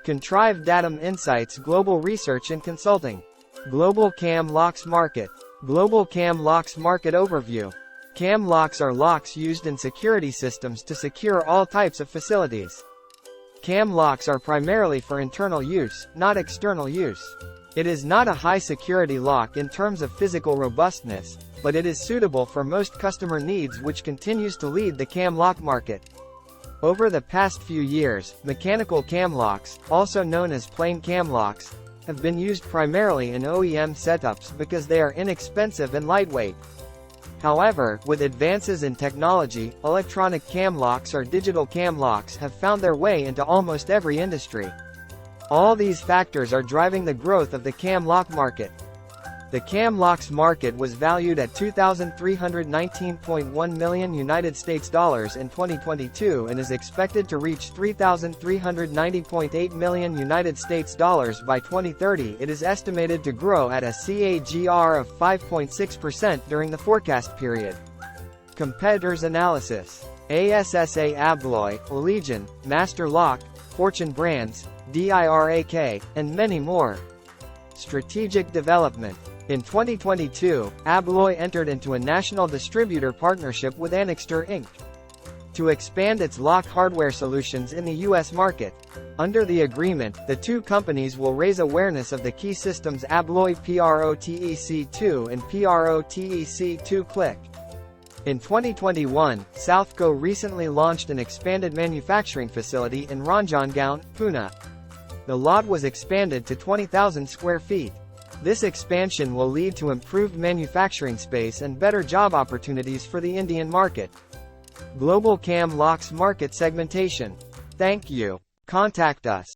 Contrived Datum Insights Global Research and Consulting. Global Cam Locks Market. Global Cam Locks Market Overview. Cam locks are locks used in security systems to secure all types of facilities. Cam locks are primarily for internal use, not external use. It is not a high-security lock in terms of physical robustness, but it is suitable for most customer needs, which continues to lead the cam lock market. Over the past few years, mechanical cam locks, also known as plain cam locks, have been used primarily in OEM setups because they are inexpensive and lightweight. However, with advances in technology, electronic cam locks or digital cam locks have found their way into almost every industry. All these factors are driving the growth of the cam lock market. The cam locks market was valued at $2,319.1 million United States dollars in 2022 and is expected to reach $3,390.8 million United States dollars by 2030. It is estimated to grow at a CAGR of 5.6% during the forecast period. Competitors analysis. ASSA ABLOY, Allegion, Master Lock, Fortune Brands, DIRAK, and many more. Strategic development. In 2022, Abloy entered into a national distributor partnership with Annixter Inc. to expand its lock hardware solutions in the U.S. market. Under the agreement, the two companies will raise awareness of the key systems Abloy PROTEC2 and PROTEC2 Click. In 2021, Southco recently launched an expanded manufacturing facility in Ranjangaon, Pune. The lot was expanded to 20,000 square feet. This expansion will lead to improved manufacturing space and better job opportunities for the Indian market. Global Cam Locks Market Segmentation. Thank you. Contact us.